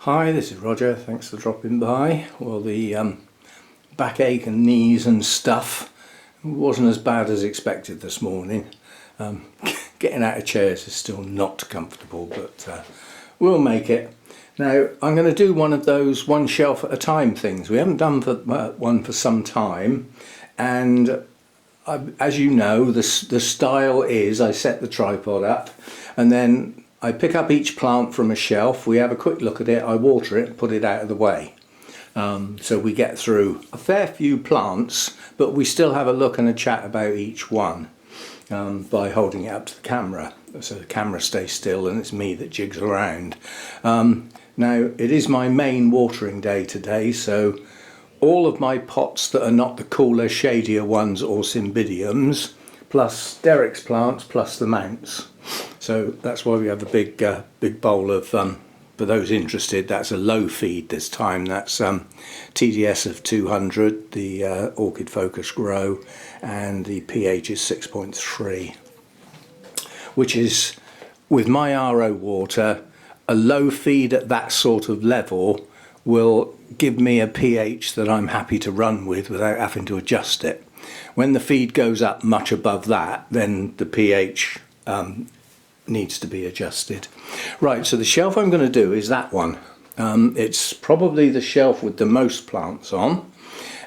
Hi, this is Roger. Thanks for dropping by. Well, the backache and knees and stuff wasn't as bad as expected this morning. Getting out of chairs is still not comfortable, but we'll make it. Now, I'm going to do one of those one shelf at a time things. We haven't done one for some time, and as you know, the style is I set the tripod up and then I pick up each plant from a shelf, we have a quick look at it, I water it and put it out of the way. So we get through a fair few plants, but we still have a look and a chat about each one by holding it up to the camera. So the camera stays still and it's me that jigs around. Now it is my main watering day today, so all of my pots that are not the cooler, shadier ones or cymbidiums, plus Derek's plants, plus the mounts. So that's why we have a big bowl of, for those interested, that's a low feed this time. That's TDS of 200, the Orchid Focus Grow, and the pH is 6.3, which is, with my RO water, a low feed at that sort of level will give me a pH that I'm happy to run with without having to adjust it. When the feed goes up much above that, then the pH needs to be adjusted. Right, so the shelf I'm going to do is that one. It's probably the shelf with the most plants on,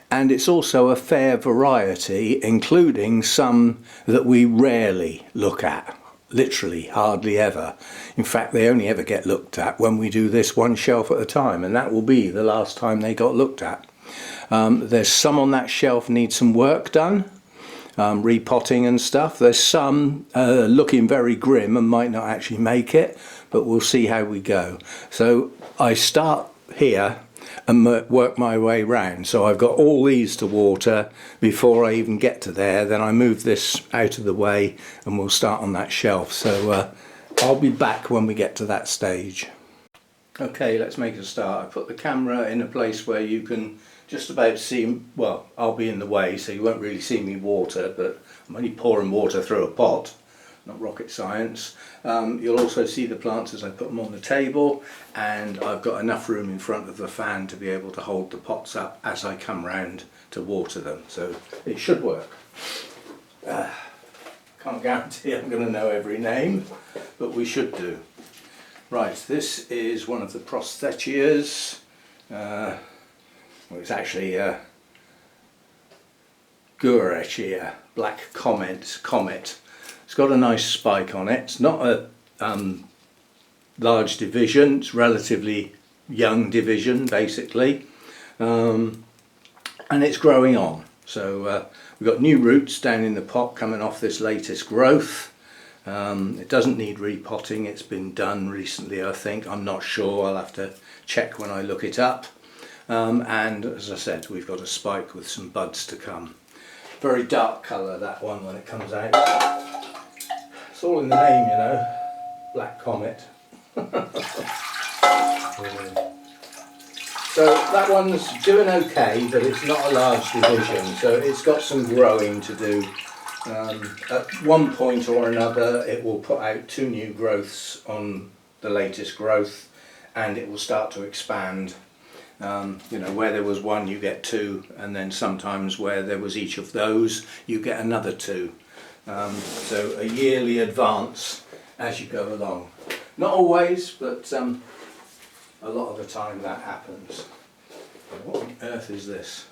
and it's also a fair variety, including some that we rarely look at. Literally hardly ever. In fact, they only ever get looked at when we do this one shelf at a time, and that will be the last time they got looked at. There's some on that shelf need some work done, repotting and stuff. There's some looking very grim and might not actually make it, but we'll see how we go. So I start here and work my way round. So I've got all these to water before I even get to there. Then I move this out of the way and we'll start on that shelf. So I'll be back when we get to that stage. Okay, let's make a start. I put the camera in a place where you can just about see, well, I'll be in the way so you won't really see me water, but I'm only pouring water through a pot, not rocket science. You'll also see the plants as I put them on the table, and I've got enough room in front of the fan to be able to hold the pots up as I come round to water them, so it should work. Can't guarantee I'm going to know every name, but we should do. Right, this is one of the Prosthetias. Well, it's actually Orchids, Black Comet. It's got a nice spike on it. It's not a large division, it's relatively young division basically, and it's growing on. So we've got new roots down in the pot coming off this latest growth. It doesn't need repotting, it's been done recently I think, I'm not sure, I'll have to check when I look it up. And as I said, we've got a spike with some buds to come. Very dark colour that one when it comes out. It's all in the name, you know, Black Comet. So that one's doing okay, but it's not a large division, so it's got some growing to do. At one point or another it will put out 2 new growths on the latest growth, and it will start to expand. You know, where there was 1 you get 2, and then sometimes where there was each of those you get another 2. So a yearly advance as you go along. Not always, but a lot of the time that happens. What on earth is this?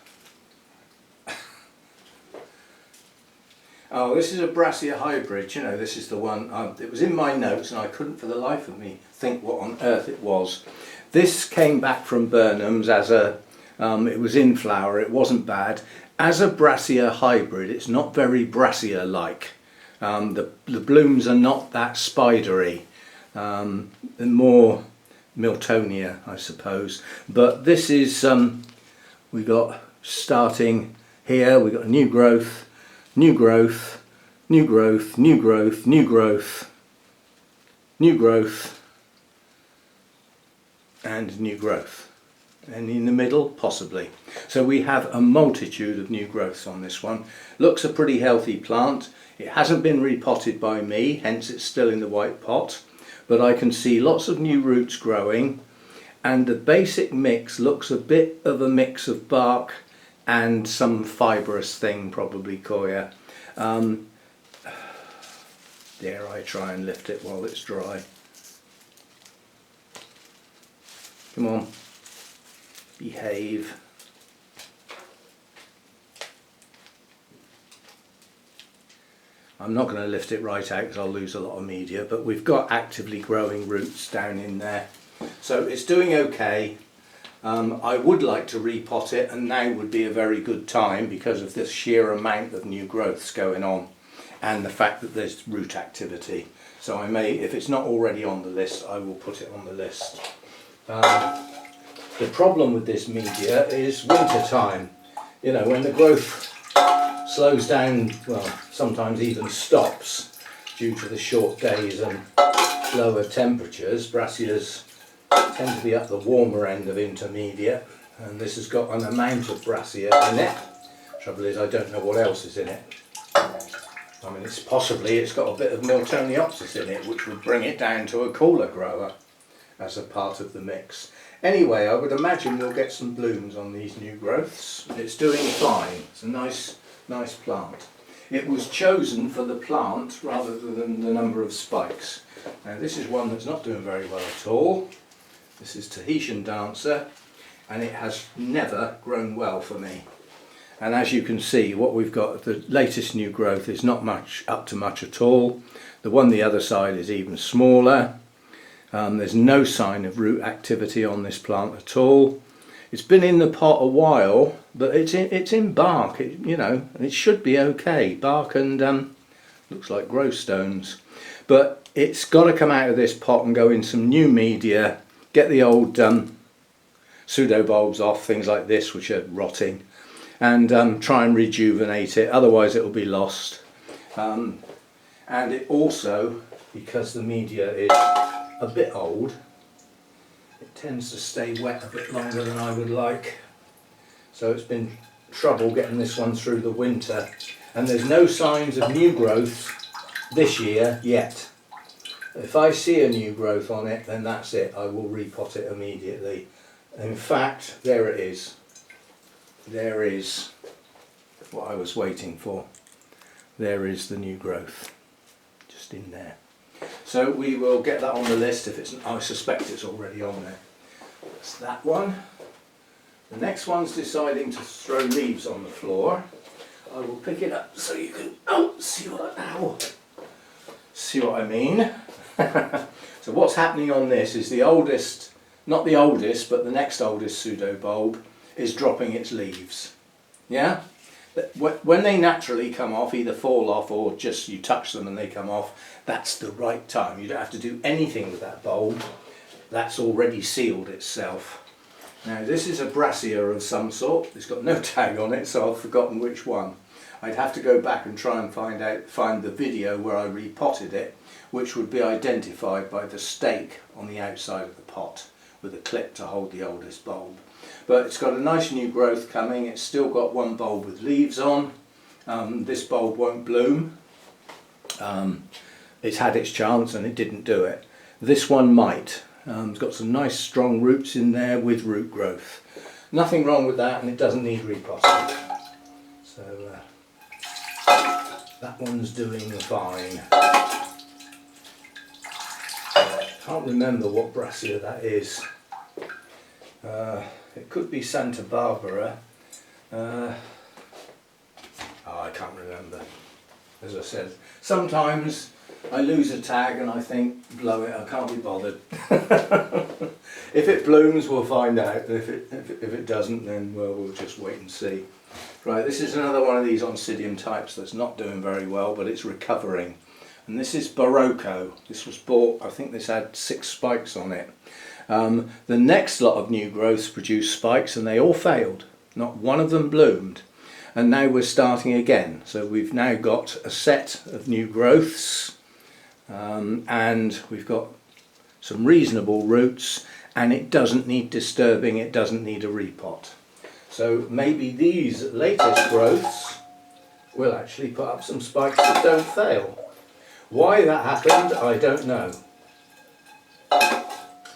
Oh, this is a Brassica hybrid. You know, this is the one, it was in my notes and I couldn't for the life of me think what on earth it was. This came back from Burnham's as a, it was in flower, it wasn't bad. As a Brassica hybrid, it's not very Brassica-like. The blooms are not that spidery. They're more Miltonia, I suppose. But this is, we got starting here, we got a new growth, new growth, new growth, new growth, new growth, new growth, and new growth. And in the middle, possibly. So we have a multitude of new growths on this one. Looks a pretty healthy plant. It hasn't been repotted by me, hence it's still in the white pot. But I can see lots of new roots growing, and the basic mix looks a bit of a mix of bark and some fibrous thing, probably coir. Dare I try and lift it while it's dry? Come on, behave. I'm not going to lift it right out because I'll lose a lot of media, but we've got actively growing roots down in there. So it's doing okay. I would like to repot it, and now would be a very good time because of this sheer amount of new growths going on and the fact that there's root activity. So I may, if it's not already on the list, I will put it on the list. The problem with this media is winter time. You know, when the growth slows down, well, sometimes even stops due to the short days and lower temperatures. Brassicas tend to be at the warmer end of intermediate, and this has got an amount of brassia in it. Trouble is, I don't know what else is in it. I mean, it's got a bit of Miltoniopsis in it, which would bring it down to a cooler grower as a part of the mix. Anyway, I would imagine we'll get some blooms on these new growths. It's doing fine. It's a nice plant. It was chosen for the plant rather than the number of spikes. Now this is one that's not doing very well at all. This is Tahitian Dancer, and it has never grown well for me. And as you can see, what we've got, the latest new growth is not much up to much at all. The one the other side is even smaller. There's no sign of root activity on this plant at all. It's been in the pot a while, but it's in bark, you know, and it should be okay. Bark and looks like growth stones. But it's got to come out of this pot and go in some new media, get the old pseudobulbs off, things like this which are rotting, and try and rejuvenate it, otherwise it will be lost. And it also, because the media is a bit old, it tends to stay wet a bit longer than I would like. So it's been trouble getting this one through the winter, and there's no signs of new growth this year yet. If I see a new growth on it, then that's it, I will repot it immediately. In fact, there it is. There is what I was waiting for. There is the new growth, just in there. So we will get that on the list. If it's, I suspect it's already on there. That's that one. The next one's deciding to throw leaves on the floor. I will pick it up so you can see what I mean. So what's happening on this is the oldest, not the oldest, but the next oldest pseudobulb is dropping its leaves. Yeah? When they naturally come off, either fall off or just you touch them and they come off, that's the right time. You don't have to do anything with that bulb. That's already sealed itself. Now this is a brassia of some sort. It's got no tag on it, so I've forgotten which one. I'd have to go back and try and find the video where I repotted it, which would be identified by the stake on the outside of the pot with a clip to hold the oldest bulb. But it's got a nice new growth coming. It's still got one bulb with leaves on. This bulb won't bloom. It's had its chance and it didn't do it. This one might. It's got some nice strong roots in there with root growth. Nothing wrong with that, and it doesn't need repotting. So that one's doing fine. Can't remember what brassia that is. It could be Santa Barbara. I can't remember. As I said, sometimes I lose a tag and I think, blow it, I can't be bothered. If it blooms, we'll find out. If it doesn't, then well, we'll just wait and see. Right, this is another one of these Oncidium types that's not doing very well, but it's recovering. And this is Barocco. This was bought, I think this had 6 spikes on it. The next lot of new growths produced spikes and they all failed. Not one of them bloomed. And now we're starting again. So we've now got a set of new growths, and we've got some reasonable roots, and it doesn't need disturbing, it doesn't need a repot. So maybe these latest growths will actually put up some spikes that don't fail. Why that happened, I don't know.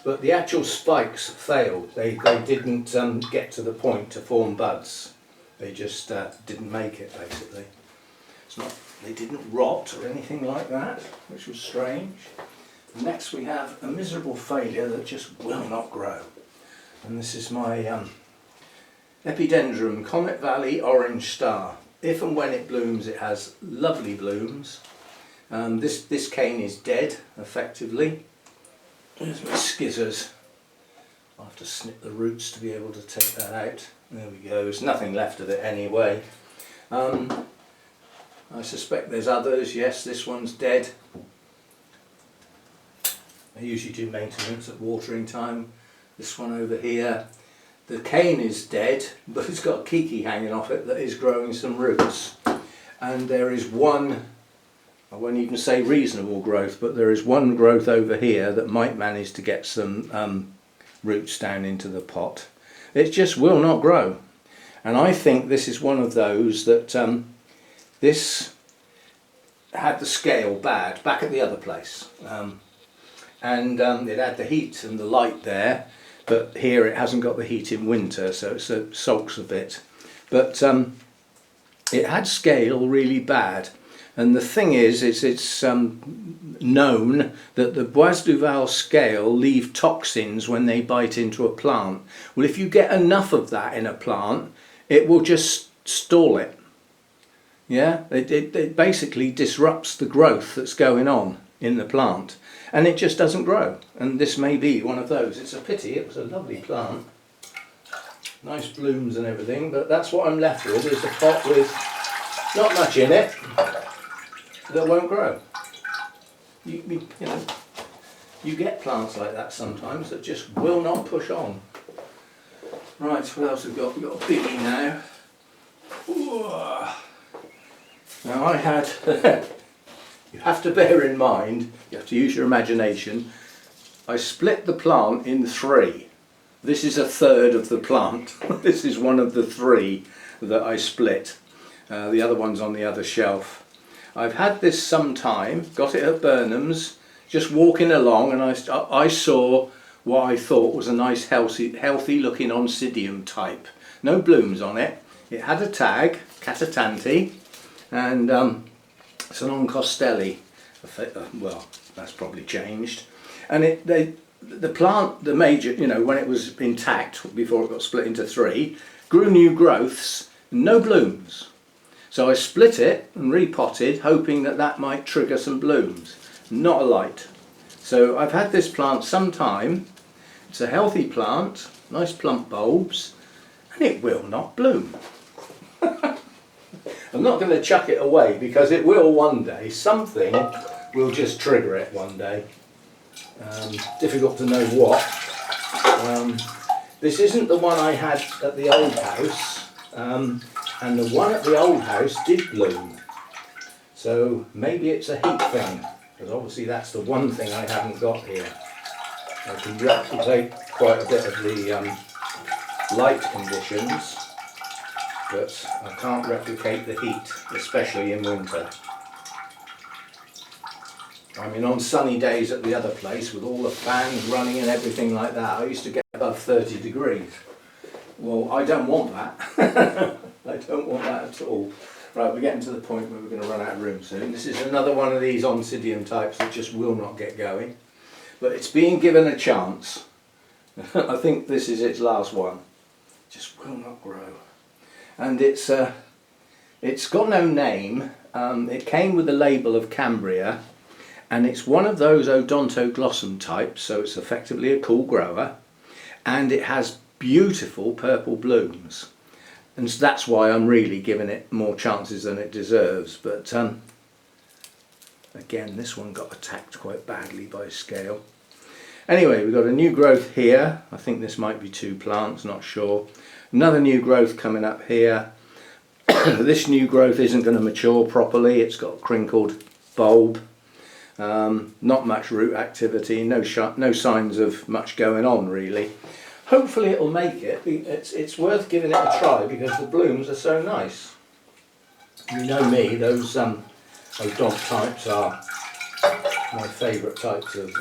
but the actual spikes failed. They didn't get to the point to form buds. They just didn't make it, basically. It's not, they didn't rot or anything like that, which was strange. Next we have a miserable failure that just will not grow. And this is my Epidendrum Comet Valley Orange Star. If and when it blooms, it has lovely blooms. This cane is dead, effectively. There's my scissors. I'll have to snip the roots to be able to take that out. There we go, there's nothing left of it anyway. I suspect there's others. Yes, this one's dead. I usually do maintenance at watering time. This one over here. The cane is dead, but it's got a kiki hanging off it that is growing some roots. And there is one, I won't even say reasonable growth, but there is one growth over here that might manage to get some roots down into the pot. It just will not grow. And I think this is one of those that this had the scale bad back at the other place. It had the heat and the light there, but here it hasn't got the heat in winter, so it sulks a bit. But it had scale really bad. And the thing is, it's known that the Bois Duval scale leave toxins when they bite into a plant. Well, if you get enough of that in a plant, it will just stall it. Yeah, it basically disrupts the growth that's going on in the plant, and it just doesn't grow. And this may be one of those. It's a pity, it was a lovely plant. Nice blooms and everything, but that's what I'm left with, is a pot with not much in it that won't grow. You know, you get plants like that sometimes that just will not push on. Right, what else have we got? We've got a biggie now. Ooh. Now I had, you have to bear in mind, you have to use your imagination, I split the plant in three. This is a third of the plant. This is one of the three that I split. The other one's on the other shelf. I've had this some time, got it at Burnham's, just walking along, and I saw what I thought was a nice healthy looking Oncidium type. No blooms on it. It had a tag, Catatanti, and it's an Oncostelli. Well, that's probably changed. And the plant, the major, you know, when it was intact before it got split into three, grew new growths, no blooms. So I split it and repotted, hoping that that might trigger some blooms. Not a light. So I've had this plant some time. It's a healthy plant, nice plump bulbs, and it will not bloom. I'm not going to chuck it away, because it will one day. Something will just trigger it one day. Difficult to know what. This isn't the one I had at the old house, and the one at the old house did bloom. So maybe it's a heat thing, because obviously that's the one thing I haven't got here. I can replicate quite a bit of the light conditions, but I can't replicate the heat, especially in winter. I mean, on sunny days at the other place, with all the fans running and everything like that, I used to get above 30 degrees. Well, I don't want that. I don't want that at all. Right, we're getting to the point where we're going to run out of room soon. This is another one of these Oncidium types that just will not get going. But it's being given a chance. I think this is its last one. Just will not grow. And it's got no name. It came with the label of Cambria, and it's one of those Odontoglossum types, so it's effectively a cool grower, and it has beautiful purple blooms. And so that's why I'm really giving it more chances than it deserves. But again, this one got attacked quite badly by scale. Anyway, we've got a new growth here. I think this might be two plants, not sure. Another new growth coming up here. This new growth isn't going to mature properly. It's got a crinkled bulb. Not much root activity, no signs of much going on really. Hopefully it'll make it. It's worth giving it a try, because the blooms are so nice. You know me, those odont types are my favourite types of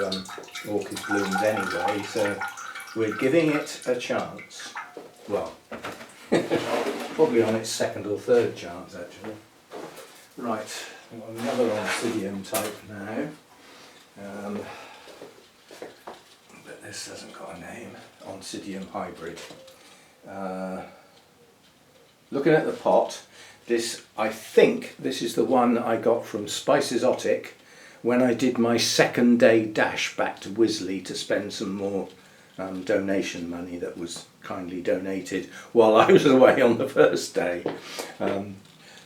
orchid blooms anyway, so we're giving it a chance. Well, probably on its second or third chance actually. Right, I've got another Oncidium type now, but this hasn't got a name. Oncidium hybrid. Looking at the pot, I think this is the one I got from Spice Exotic when I did my second day dash back to Wisley to spend some more donation money that was kindly donated while I was away on the first day.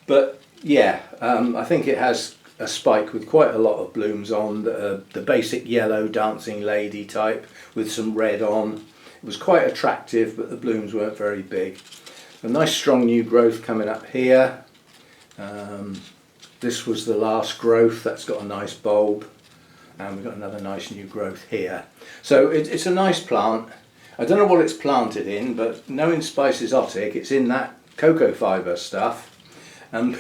But yeah, I think it has a spike with quite a lot of blooms on, the basic yellow dancing lady type with some red on. It was quite attractive, but the blooms weren't very big. A nice strong new growth coming up here. This was the last growth, that's got a nice bulb, and we've got another nice new growth here. So it's a nice plant. I don't know what it's planted in, but knowing Spice Exotic, it's in that cocoa fibre stuff, and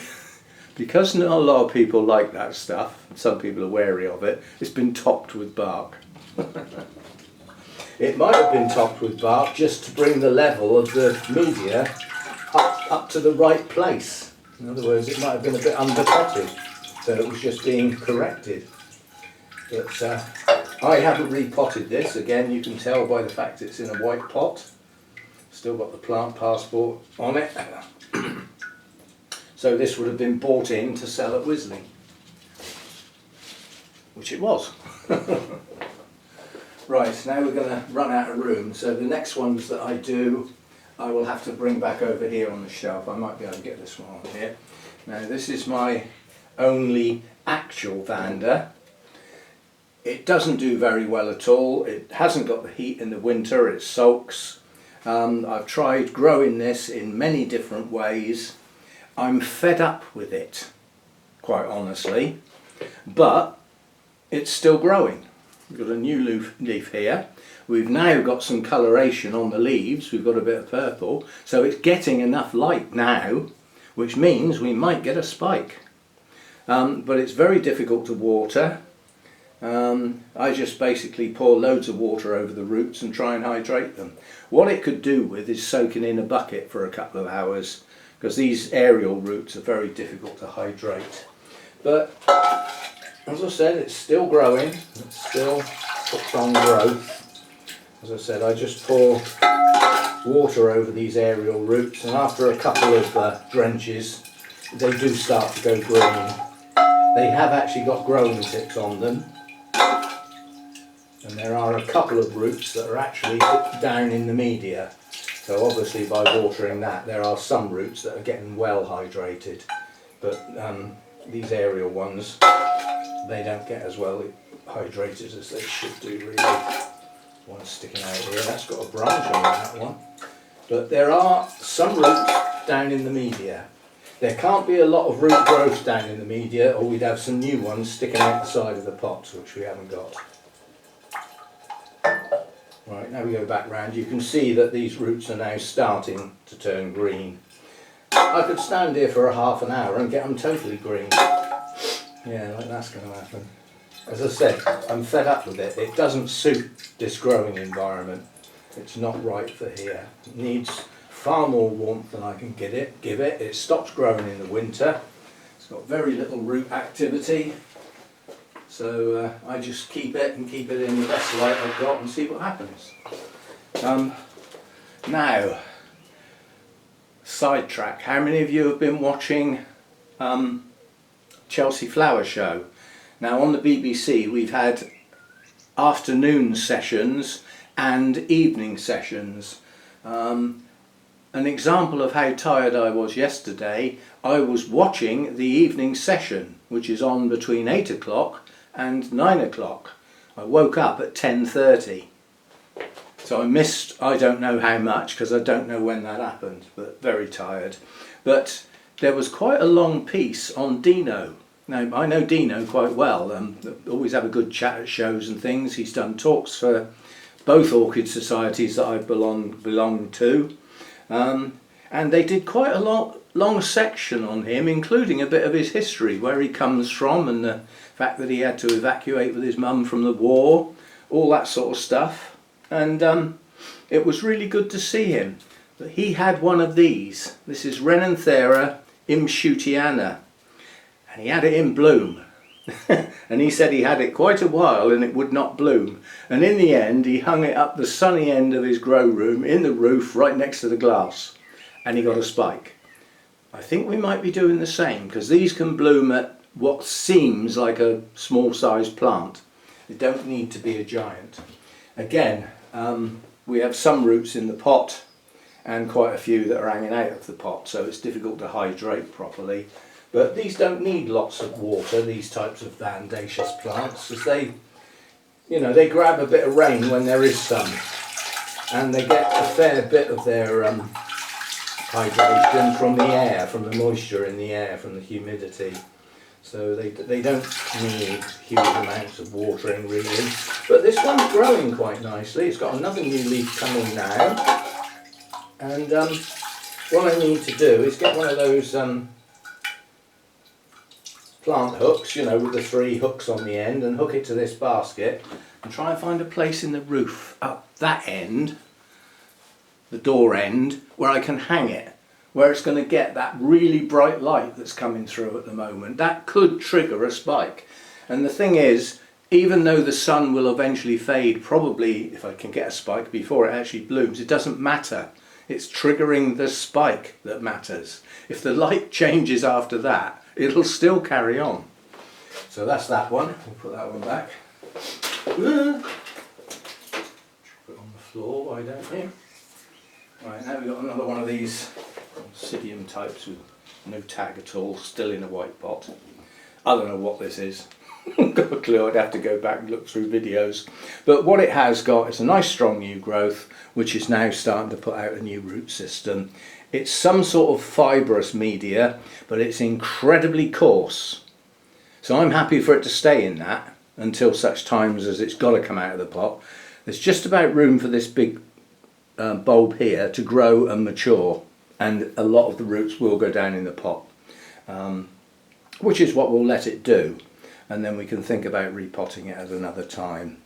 because not a lot of people like that stuff, some people are wary of it, it's been topped with bark. It might have been topped with bark just to bring the level of the media up to the right place. In other words, it might have been a bit underpotted, so it was just being corrected. But I haven't repotted this. Again, you can tell by the fact it's in a white pot. Still got the plant passport on it. So this would have been bought in to sell at Wisley, which it was. Right, now we're going to run out of room, so the next ones that I do I will have to bring back over here on the shelf. I might be able to get this one on here. Now this is my only actual Vanda. It doesn't do very well at all. It hasn't got the heat in the winter, it sulks. I've tried growing this in many different ways. I'm fed up with it, quite honestly, but it's still growing. We've got a new leaf here. We've now got some coloration on the leaves. We've got a bit of purple, so it's getting enough light now, which means we might get a spike. But it's very difficult to water. I just basically pour loads of water over the roots and try and hydrate them. What it could do with is soaking in a bucket for a couple of hours, because these aerial roots are very difficult to hydrate. But as I said, it's still growing, it's still got on growth. As I said, I just pour water over these aerial roots, and after a couple of drenches they do start to go green. They have actually got growing tips on them, and there are a couple of roots that are actually down in the media. So obviously by watering that, there are some roots that are getting well hydrated, but these aerial ones, they don't get as well hydrated as they should do really. One sticking out here, that's got a branch on it, that one. But there are some roots down in the media. There can't be a lot of root growth down in the media, or we'd have some new ones sticking out the side of the pots, which we haven't got. Right, now we go back round, you can see that these roots are now starting to turn green. I could stand here for a half an hour and get them totally green. Yeah, like that's going to happen. As I said, I'm fed up with it. It doesn't suit this growing environment. It's not right for here. It needs far more warmth than I can give it. It stops growing in the winter. It's got very little root activity. So I just keep it and keep it in the best light I've got and see what happens. Now, sidetrack. How many of you have been watching Chelsea Flower Show? Now on the BBC we've had afternoon sessions and evening sessions. An example of how tired I was yesterday, I was watching the evening session, which is on between 8 o'clock and 9 o'clock. I woke up at 10:30. So I missed, I don't know how much, because I don't know when that happened, but very tired. But there was quite a long piece on Dino. Now, I know Dino quite well, always have a good chat at shows and things. He's done talks for both orchid societies that I've belonged to. And they did quite a long section on him, including a bit of his history, where he comes from and the fact that he had to evacuate with his mum from the war, all that sort of stuff. And it was really good to see him. But he had one of these. This is Renanthera imshutiana, and he had it in bloom. And he said he had it quite a while and it would not bloom, and in the end he hung it up the sunny end of his grow room in the roof right next to the glass, and he got a spike. I think we might be doing the same, because these can bloom at what seems like a small sized plant. They don't need to be a giant. Again, we have some roots in the pot and quite a few that are hanging out of the pot, so it's difficult to hydrate properly. But these don't need lots of water, these types of vandaceous plants, as they grab a bit of rain when there is some, and they get a fair bit of their hydration from the air, from the moisture in the air, from the humidity. So they don't need huge amounts of watering really. But this one's growing quite nicely. It's got another new leaf coming now. And what I need to do is get one of those plant hooks, with the 3 hooks on the end, and hook it to this basket and try and find a place in the roof up that end, the door end, where I can hang it, where it's going to get that really bright light that's coming through at the moment. That could trigger a spike. And the thing is, even though the sun will eventually fade, probably if I can get a spike before it actually blooms, it doesn't matter. It's triggering the spike that matters. If the light changes after that, it'll still carry on. So that's that one. We'll put that one back. Put it on the floor, why don't you? Right, now we've got another one of these Oncidium types with no tag at all, still in a white pot. I don't know what this is. Got a clue. I'd have to go back and look through videos. But what it has got is a nice strong new growth, which is now starting to put out a new root system. It's some sort of fibrous media, but it's incredibly coarse. So I'm happy for it to stay in that until such times as it's got to come out of the pot. There's just about room for this big bulb here to grow and mature, and a lot of the roots will go down in the pot, which is what we'll let it do, and then we can think about repotting it at another time.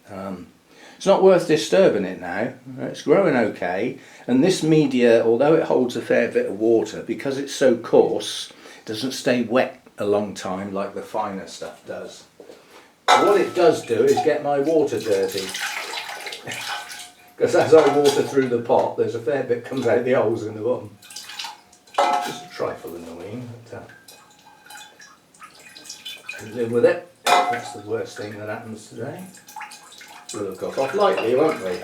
It's not worth disturbing it now. It's growing okay, and this media, although it holds a fair bit of water, because it's so coarse, it doesn't stay wet a long time like the finer stuff does. What it does do is get my water dirty, because as I water through the pot, there's a fair bit comes out the holes in the bottom. Just a trifle annoying, but can live with it. That's the worst thing that happens today. We'll have got off lightly, won't we?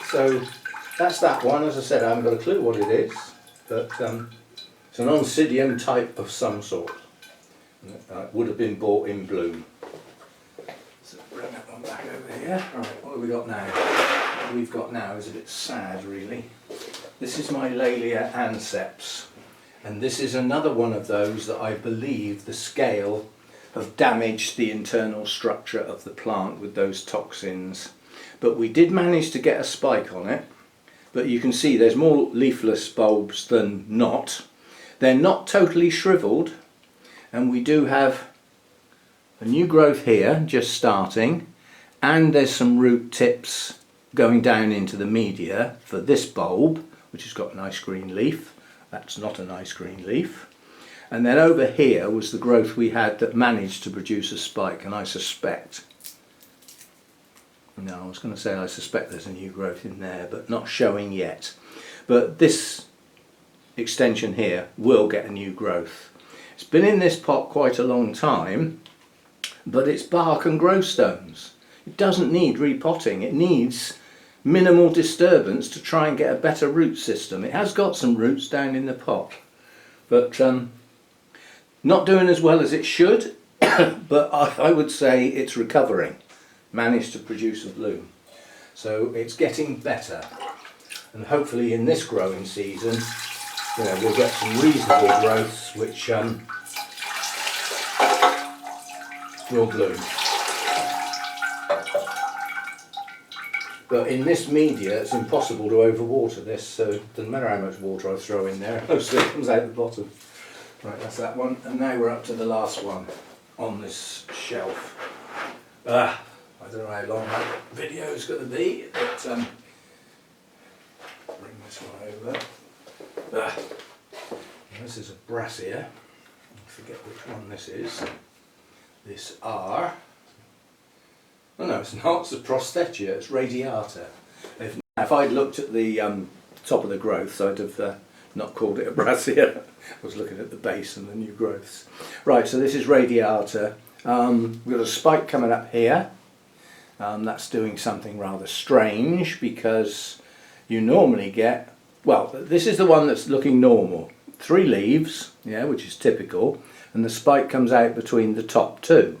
So that's that one. As I said, I haven't got a clue what it is, but it's an Oncidium type of some sort. It would have been bought in bloom. So bring that one back over here. Right, what have we got now? What we've got now is a bit sad, really. This is my Laelia anceps, and this is another one of those that I believe the scale have damaged the internal structure of the plant with those toxins. But we did manage to get a spike on it, but you can see there's more leafless bulbs than not. They're not totally shriveled, and we do have a new growth here just starting, and there's some root tips going down into the media for this bulb, which has got a nice green leaf. That's not a nice green leaf. And then over here was the growth we had that managed to produce a spike, and I suspect, no, I was going to say I suspect there's a new growth in there, but not showing yet. But this extension here will get a new growth. It's been in this pot quite a long time, but it's bark and grow stones. It doesn't need repotting. It needs minimal disturbance to try and get a better root system. It has got some roots down in the pot, but not doing as well as it should, but I would say it's recovering. Managed to produce a bloom. So it's getting better. And hopefully in this growing season, we'll get some reasonable growths which will bloom. But in this media it's impossible to overwater this, so it doesn't matter how much water I throw in there, most of it comes out the bottom. Right, that's that one, and now we're up to the last one on this shelf. I don't know how long that video is going to be, but bring this one over. This is a Brassica. I forget which one this is. This R. Oh no, it's not. It's a Prostetia. It's radiata. If I'd looked at the top of the growths, I'd have not called it a Brassica. I was looking at the base and the new growths. Right, so this is radiata. We've got a spike coming up here. That's doing something rather strange because you normally get, well, this is the one that's looking normal. 3 leaves, yeah, which is typical, and the spike comes out between the top 2.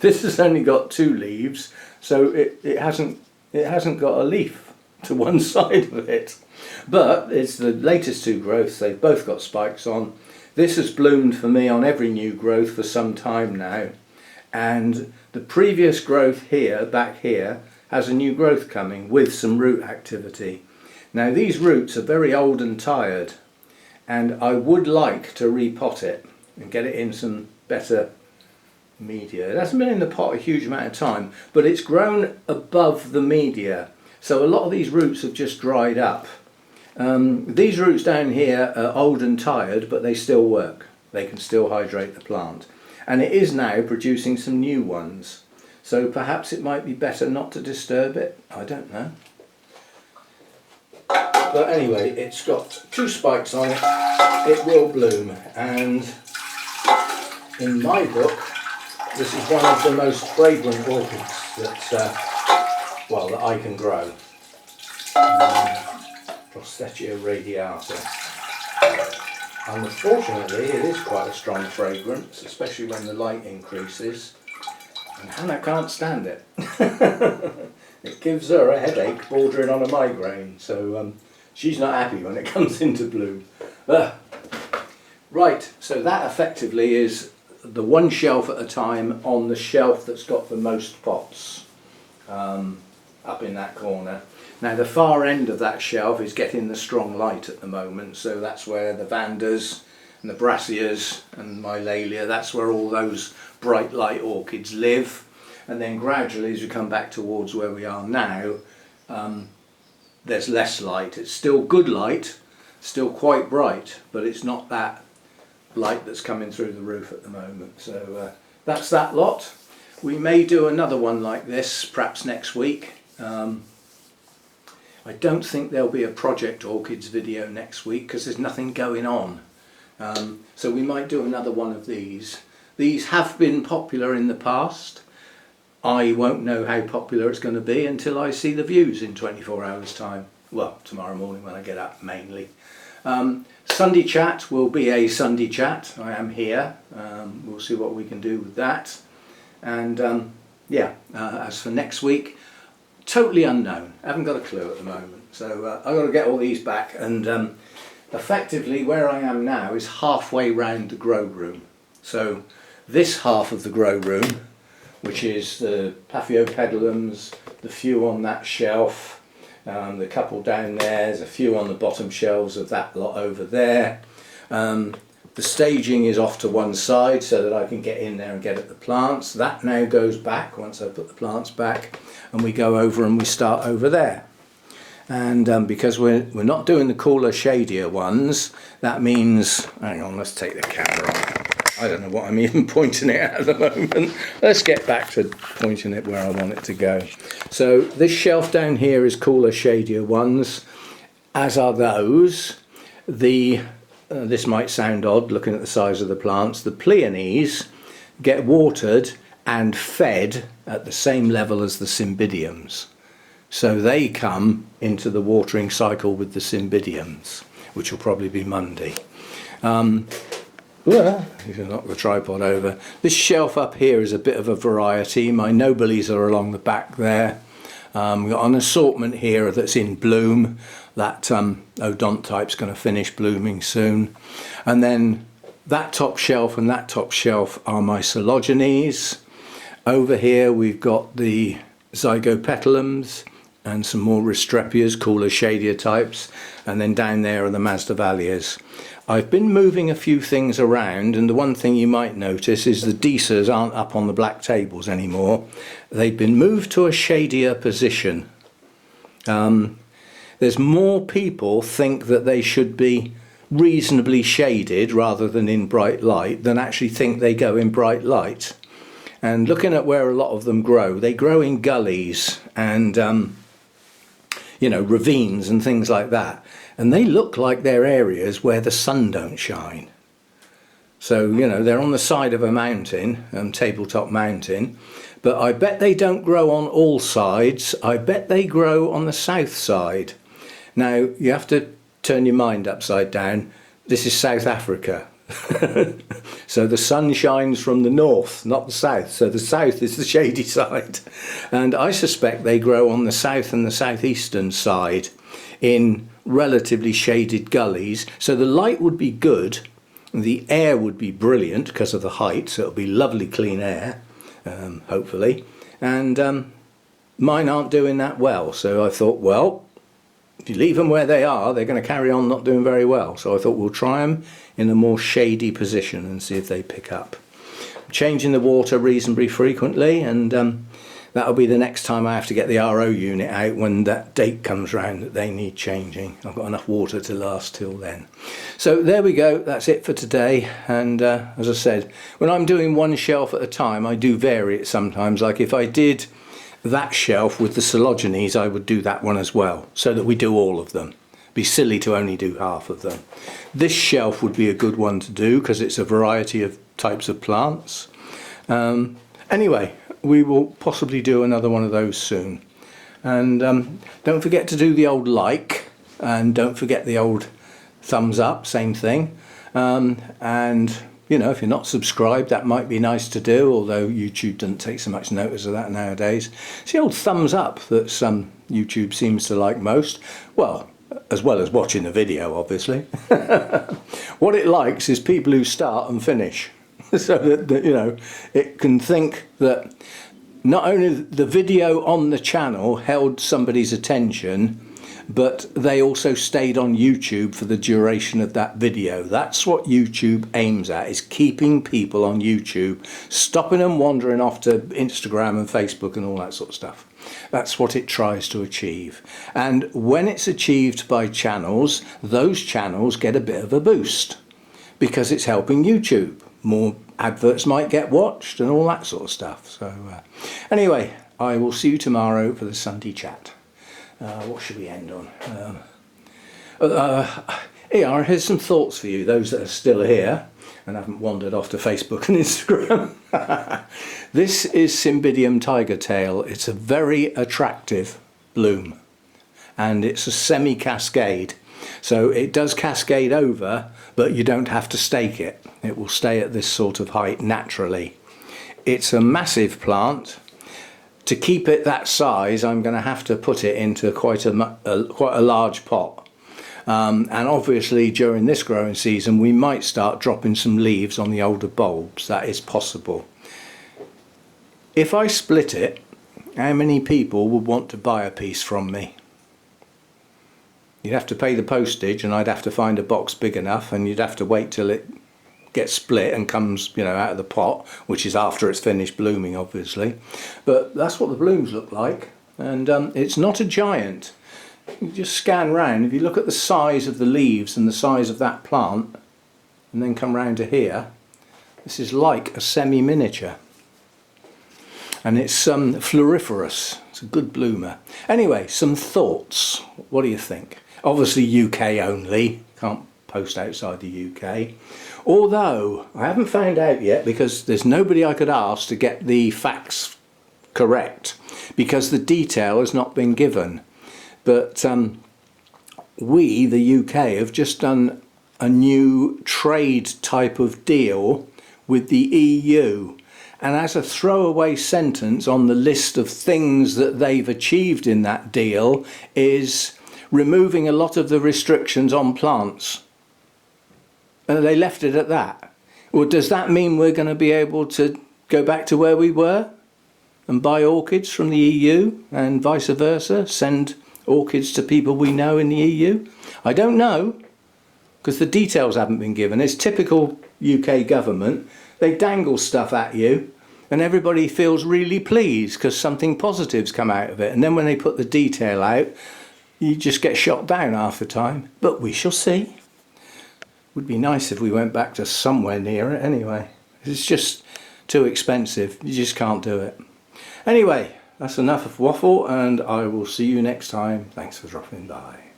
This has only got 2 leaves, so it hasn't got a leaf to one side of it. But it's the latest 2 growths, they've both got spikes on. This has bloomed for me on every new growth for some time now, and the previous growth here, back here, has a new growth coming with some root activity. Now these roots are very old and tired, and I would like to repot it and get it in some better media. It hasn't been in the pot a huge amount of time, but it's grown above the media, so a lot of these roots have just dried up. These roots down here are old and tired, but they still work. They can still hydrate the plant, and it is now producing some new ones, so perhaps it might be better not to disturb it. I don't know. But anyway, it's got 2 spikes on it. It will bloom, and in my book this is one of the most fragrant orchids that, well, that I can grow. Prostetia radiata. Unfortunately, it is quite a strong fragrance, especially when the light increases, and Hannah can't stand it. It gives her a headache bordering on a migraine, so she's not happy when it comes into bloom. Right, so that effectively is the 1 shelf at a time on the shelf that's got the most pots, up in that corner. Now the far end of that shelf is getting the strong light at the moment, so that's where the Vandas and the Brassias and my Laelia, that's where all those bright light orchids live. And then gradually, as we come back towards where we are now, there's less light. It's still good light, still quite bright, but it's not that light that's coming through the roof at the moment. So that's that lot. We may do another one like this perhaps next week. I don't think there'll be a Project Orchids video next week because there's nothing going on. So we might do another one of these. These have been popular in the past. I won't know how popular it's going to be until I see the views in 24 hours time. Well, tomorrow morning when I get up mainly. Sunday chat will be a Sunday chat. I am here. We'll see what we can do with that. And yeah, as for next week, totally unknown. I haven't got a clue at the moment. So I've got to get all these back, and effectively where I am now is halfway round the grow room. So this half of the grow room, which is the Paphiopedilums, the few on that shelf, the couple down there, there's a few on the bottom shelves of that lot over there. The staging is off to one side so that I can get in there and get at the plants. That now goes back once I put the plants back, and we go over and we start over there. And because we're not doing the cooler, shadier ones, that means, hang on, let's take the camera off. I don't know what I'm even pointing it at the moment. Let's get back to pointing it where I want it to go. So this shelf down here is cooler, shadier ones, as are those. This might sound odd looking at the size of the plants. The Pleiades get watered and fed at the same level as the Cymbidiums. So they come into the watering cycle with the Cymbidiums, which will probably be Monday. Well, if you knock the tripod over. This shelf up here is a bit of a variety. My Nobiles are along the back there. We've got an assortment here that's in bloom. That Odontype's going to finish blooming soon. And then that top shelf and that top shelf are my Coelogenes. Over here we've got the Zygopetalums, and some more Restrepias, cooler, shadier types, and then down there are the Masdevallias. I've been moving a few things around, and the one thing you might notice is the Deesas aren't up on the black tables anymore. They've been moved to a shadier position. There's more people think that they should be reasonably shaded rather than in bright light than actually think they go in bright light. And looking at where a lot of them grow, they grow in gullies and you know, ravines and things like that, and they look like they're areas where the sun don't shine. So, you know, they're on the side of a mountain, tabletop mountain, but I bet they don't grow on all sides. I bet they grow on the south side. Now, you have to turn your mind upside down. This is South Africa. So the sun shines from the north, not the south. So the south is the shady side. And I suspect they grow on the south and the southeastern side in relatively shaded gullies. So the light would be good. The air would be brilliant because of the height. So it'll be lovely clean air, hopefully. And mine aren't doing that well. So I thought, well, if you leave them where they are, they're going to carry on not doing very well. So I thought we'll try them in a more shady position and see if they pick up. I'm changing the water reasonably frequently, and that'll be the next time I have to get the RO unit out when that date comes round that they need changing. I've got enough water to last till then. So there we go, that's it for today. And as I said, when I'm doing one shelf at a time, I do vary it sometimes. Like if I did that shelf with the Coelogenes, I would do that one as well, so that we do all of them. Be silly to only do half of them. This shelf would be a good one to do because it's a variety of types of plants. Anyway, we will possibly do another one of those soon. And don't forget to do the old like, and don't forget the old thumbs up, same thing. And you know, if you're not subscribed, that might be nice to do, although YouTube doesn't take so much notice of that nowadays. It's the old thumbs up that YouTube seems to like most. Well as watching the video, obviously. What it likes is people who start and finish. So that, you know, it can think that not only the video on the channel held somebody's attention, but they also stayed on YouTube for the duration of that video. That's what YouTube aims at, is keeping people on YouTube, stopping them wandering off to Instagram and Facebook and all that sort of stuff. That's what it tries to achieve. And when it's achieved by channels, those channels get a bit of a boost because it's helping YouTube. More adverts might get watched and all that sort of stuff. So anyway, I will see you tomorrow for the Sunday chat. What should we end on? Here's some thoughts for you, those that are still here and haven't wandered off to Facebook and Instagram. This is Cymbidium tiger tail. It's a very attractive bloom, and it's a semi-cascade. So it does cascade over, but you don't have to stake it. It will stay at this sort of height naturally. It's a massive plant. To keep it that size, I'm going to have to put it into quite a large pot. And obviously during this growing season we might start dropping some leaves on the older bulbs. That is possible. If I split it, how many people would want to buy a piece from me? You'd have to pay the postage, and I'd have to find a box big enough, and you'd have to wait till it gets split and comes, you know, out of the pot, which is after it's finished blooming, obviously. But that's what the blooms look like, and it's not a giant. You just scan round. If you look at the size of the leaves and the size of that plant, and then come round to here, this is like a semi-miniature. And it's floriferous. It's a good bloomer. Anyway, some thoughts. What do you think? Obviously UK only. Can't post outside the UK. Although I haven't found out yet, because there's nobody I could ask to get the facts correct, because the detail has not been given. But we, the UK, have just done a new trade type of deal with the EU. And as a throwaway sentence on the list of things that they've achieved in that deal is removing a lot of the restrictions on plants. And they left it at that. Well, does that mean we're going to be able to go back to where we were? and buy orchids from the EU and vice versa, send orchids to people we know in the EU? I don't know, because the details haven't been given. It's typical UK government. They dangle stuff at you and everybody feels really pleased because something positive's come out of it, and then when they put the detail out, you just get shot down half the time. But we shall see. Would be nice if we went back to somewhere near it anyway. It's just too expensive. You just can't do it. Anyway, that's enough of waffle, and I will see you next time. Thanks for dropping by.